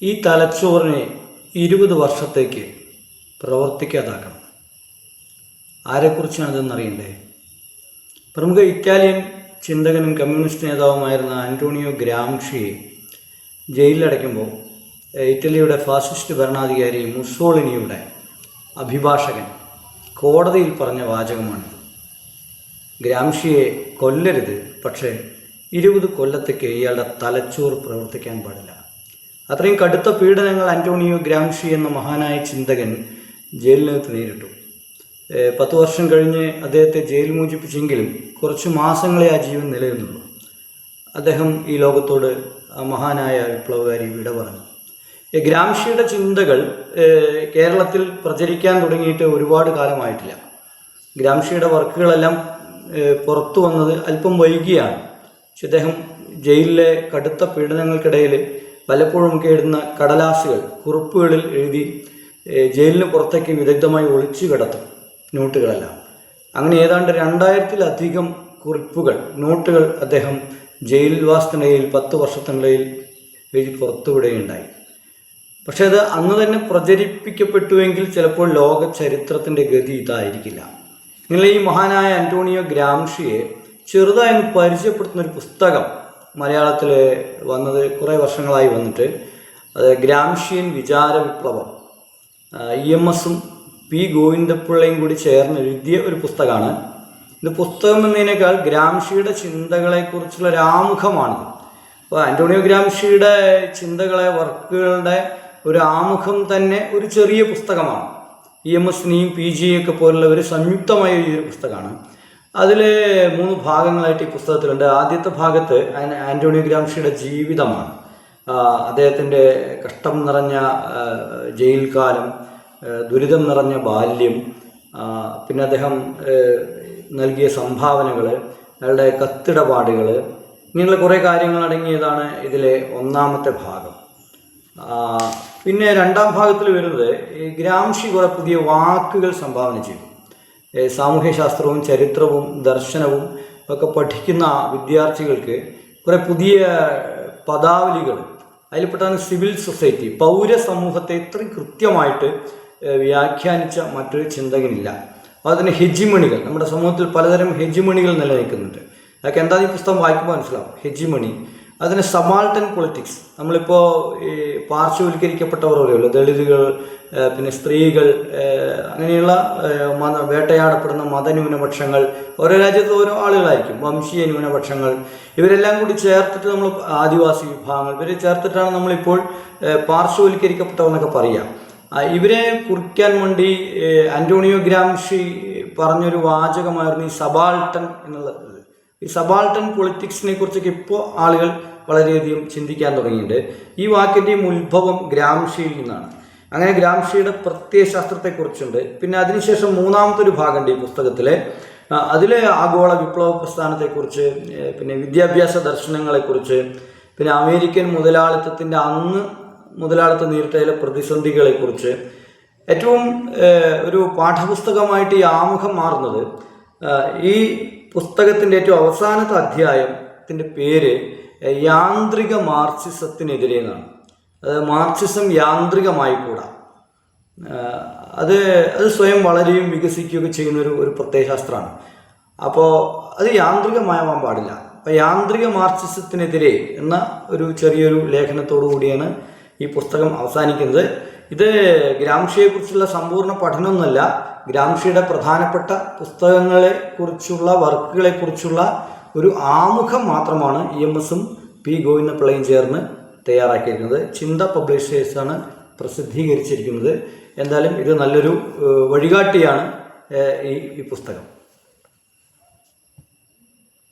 ഈ തലച്ചോറിനെ 20 വർഷത്തേക്ക് പ്രവർത്തിക്കാതാക്കണം. ആരെക്കുറിച്ചാണിതെന്നറിയണ്ടേ? പ്രമുഖ ഇറ്റാലിയൻ ചിന്തകനും കമ്മ്യൂണിസ്റ്റ് നേതാവുമായിരുന്ന ആൻ്റോണിയോ ഗ്രാംഷിയെ ജയിലിലടയ്ക്കുമ്പോൾ ഇറ്റലിയുടെ ഫാസിസ്റ്റ് ഭരണാധികാരി മുസോളിനിയുടെ അഭിഭാഷകൻ കോടതിയിൽ പറഞ്ഞ വാചകമാണിത്. ഗ്രാംഷിയെ കൊല്ലരുത്, പക്ഷേ 20 കൊല്ലത്തേക്ക് ഇയാളുടെ തലച്ചോറ് പ്രവർത്തിക്കാൻ പാടില്ല. അത്രയും കടുത്ത പീഡനങ്ങൾ ആൻ്റോണിയോ ഗ്രാംഷി എന്ന മഹാനായ ചിന്തകൻ ജയിലിനകത്ത് നേരിട്ടു. 10 വർഷം കഴിഞ്ഞ് അദ്ദേഹത്തെ ജയിൽ മോചിപ്പിച്ചെങ്കിലും കുറച്ച് മാസങ്ങളെ ആ ജീവൻ നിലനിന്നുള്ളൂ. അദ്ദേഹം ഈ ലോകത്തോട് മഹാനായ വിപ്ലവകാരി വിട പറഞ്ഞു. ഗ്രാംഷിയുടെ ചിന്തകൾ കേരളത്തിൽ പ്രചരിക്കാൻ തുടങ്ങിയിട്ട് ഒരുപാട് കാലമായിട്ടില്ല. ഗ്രാംഷിയുടെ വർക്കുകളെല്ലാം പുറത്തു വന്നത് അല്പം വൈകിയാണ്. പക്ഷെ അദ്ദേഹം ജയിലിലെ കടുത്ത പീഡനങ്ങൾക്കിടയിൽ പലപ്പോഴും എഴുതുന്ന കടലാസുകൾ, കുറിപ്പുകളിൽ എഴുതി ജയിലിന് പുറത്തേക്ക് വിദഗ്ധമായി ഒളിച്ചു കിടത്തും നോട്ടുകളെല്ലാം. അങ്ങനെ ഏതാണ്ട് 2000-ലധികം കുറിപ്പുകൾ, നോട്ടുകൾ അദ്ദേഹം ജയിൽവാസത്തിനിടയിൽ 10 വർഷത്തിനിടയിൽ എഴുതി പുറത്തുവിടുകയുണ്ടായി. പക്ഷെ അത് അന്ന് തന്നെ പ്രചരിപ്പിക്കപ്പെട്ടുവെങ്കിൽ ചിലപ്പോൾ ലോക ചരിത്രത്തിൻ്റെ ഗതി ഇതായിരിക്കില്ല. നിങ്ങൾ ഈ മഹാനായ ആൻ്റോണിയോ ഗ്രാംഷിയെ ചെറുതായി പരിചയപ്പെടുത്തുന്ന ഒരു പുസ്തകം മലയാളത്തിൽ വന്നത് കുറേ വർഷങ്ങളായി വന്നിട്ട്, അത് ഗ്രാംഷിയൻ വിചാര വിപ്ലവം, EMS-ഉം P. ഗോവിന്ദപിള്ളയും കൂടി ചേർന്ന് എഴുതിയ ഒരു പുസ്തകമാണ്. ഇത് പുസ്തകം എന്നതിനേക്കാൾ ഗ്രാംഷിയുടെ ചിന്തകളെക്കുറിച്ചുള്ള ഒരു ആമുഖമാണിത്. അപ്പോൾ ആൻ്റോണിയോ ഗ്രാംഷിയുടെ ചിന്തകളെ, വർക്കുകളുടെ ഒരു ആമുഖം തന്നെ ഒരു ചെറിയ പുസ്തകമാണ്. EMS-നെയും PG-യൊക്കെ പോലുള്ള ഒരു സംയുക്തമായ ഒരു പുസ്തകമാണ്. അതിൽ 3 ഭാഗങ്ങളായിട്ട് ഈ പുസ്തകത്തിലുണ്ട്. ആദ്യത്തെ ഭാഗത്ത് ആൻ്റോണിയോ ഗ്രാംഷിയുടെ ജീവിതമാണ്. അദ്ദേഹത്തിൻ്റെ കഷ്ടം നിറഞ്ഞ ജയിൽ കാലം, ദുരിതം നിറഞ്ഞ ബാല്യം, പിന്നെ അദ്ദേഹം നൽകിയ സംഭാവനകൾ, അയാളുടെ കത്തിടപാടുകൾ, ഇങ്ങനെയുള്ള കുറേ കാര്യങ്ങൾ അടങ്ങിയതാണ് ഇതിലെ ഒന്നാമത്തെ ഭാഗം. പിന്നെ രണ്ടാം ഭാഗത്തിൽ വരുന്നത് ഗ്രാംഷി കുറേ പുതിയ വാക്കുകൾ സംഭാവന ചെയ്തു. സാമൂഹ്യശാസ്ത്രവും ചരിത്രവും ദർശനവും ഒക്കെ പഠിക്കുന്ന വിദ്യാർത്ഥികൾക്ക് കുറേ പുതിയ പദാവലികൾ, അതിൽപ്പെട്ടാണ് സിവിൽ സൊസൈറ്റി, പൗരസമൂഹത്തെ ഇത്രയും കൃത്യമായിട്ട് വ്യാഖ്യാനിച്ച മറ്റൊരു ചിന്തകനില്ല. അതുതന്നെ ഹെജിമണികൾ, നമ്മുടെ സമൂഹത്തിൽ പലതരം ഹെജിമണികൾ നിലനിൽക്കുന്നുണ്ട്. അതൊക്കെ എന്താ ഈ പുസ്തകം വായിക്കുമ്പോൾ മനസ്സിലാവും. ഹെജിമണി, അതിന് സബാൾട്ടൻ പൊളിറ്റിക്സ്, നമ്മളിപ്പോൾ ഈ പാർശ്വവൽക്കരിക്കപ്പെട്ടവർ പറയുമല്ലോ, ദളിതുകൾ, പിന്നെ സ്ത്രീകൾ, അങ്ങനെയുള്ള വേട്ടയാടപ്പെടുന്ന മതന്യൂനപക്ഷങ്ങൾ, ഓരോ രാജ്യത്ത് ഓരോ ആളുകളായിരിക്കും, വംശീയ ന്യൂനപക്ഷങ്ങൾ, ഇവരെല്ലാം കൂടി ചേർത്തിട്ട് നമ്മൾ ആദിവാസി വിഭാഗങ്ങൾ, ഇവരെ ചേർത്തിട്ടാണ് നമ്മളിപ്പോൾ പാർശ്വവൽക്കരിക്കപ്പെട്ടവർ എന്നൊക്കെ പറയുക. ഇവരെ കുറിക്കാൻ വേണ്ടി ആൻ്റോണിയോ ഗ്രാംഷി പറഞ്ഞൊരു വാചകമായിരുന്നു ഈ സബാൾട്ടൻ എന്നുള്ളത്. ഈ സബാൾട്ടൻ പൊളിറ്റിക്സിനെ കുറിച്ചൊക്കെ ഇപ്പോൾ ആളുകൾ വളരെയധികം ചിന്തിക്കാൻ തുടങ്ങിയിട്ടുണ്ട്. ഈ വാക്കിൻ്റെയും ഉത്ഭവം ഗ്രാംഷിയിൽ നിന്നാണ്. അങ്ങനെ ഗ്രാംഷിയുടെ പ്രത്യയശാസ്ത്രത്തെക്കുറിച്ചുണ്ട്. പിന്നെ അതിനുശേഷം മൂന്നാമത്തെ ഒരു ഭാഗമുണ്ട് ഈ പുസ്തകത്തിൽ. അതിലെ ആഗോള വിപ്ലവ പ്രസ്ഥാനത്തെക്കുറിച്ച്, പിന്നെ വിദ്യാഭ്യാസ ദർശനങ്ങളെക്കുറിച്ച്, പിന്നെ അമേരിക്കൻ മുതലാളിത്തത്തിൻ്റെ അന്ന് മുതലാളിത്തം നേരിട്ട ചില പ്രതിസന്ധികളെക്കുറിച്ച്, ഏറ്റവും ഒരു പാഠപുസ്തകമായിട്ട് ഈ ആമുഖം മാറുന്നത് ഈ പുസ്തകത്തിൻ്റെ ഏറ്റവും അവസാനത്തെ അധ്യായത്തിൻ്റെ പേര് യാന്ത്രിക മാർക്സിസത്തിനെതിരെ എന്നാണ്. അത് മാർക്സിസം യാന്ത്രികമായിക്കൂടാ, അത് സ്വയം വളരെയും വികസിക്കുകയൊക്കെ ചെയ്യുന്ന ഒരു പ്രത്യയശാസ്ത്രമാണ്. അപ്പോൾ അത് യാന്ത്രികമാവാൻ പാടില്ല. അപ്പോൾ യാന്ത്രിക മാർക്സിസത്തിനെതിരെ എന്ന ഒരു ചെറിയൊരു ലേഖനത്തോടു കൂടിയാണ് ഈ പുസ്തകം അവസാനിക്കുന്നത്. ഇത് ഗ്രാംഷിയെക്കുറിച്ചുള്ള സമ്പൂർണ്ണ പഠനമൊന്നുമല്ല, ഗ്രാംഷിയുടെ പ്രധാനപ്പെട്ട പുസ്തകങ്ങളെക്കുറിച്ചുള്ള, വർക്കുകളെക്കുറിച്ചുള്ള ഒരു ആമുഖം മാത്രമാണ് EMS-ഉം P. ഗോവിന്ദപിള്ളയും ചേർന്ന് തയ്യാറാക്കിയിരിക്കുന്നത്. ചിന്ത പബ്ലിഷേഴ്സാണ് പ്രസിദ്ധീകരിച്ചിരിക്കുന്നത്. എന്തായാലും ഇത് നല്ലൊരു വഴികാട്ടിയാണ് ഈ പുസ്തകം.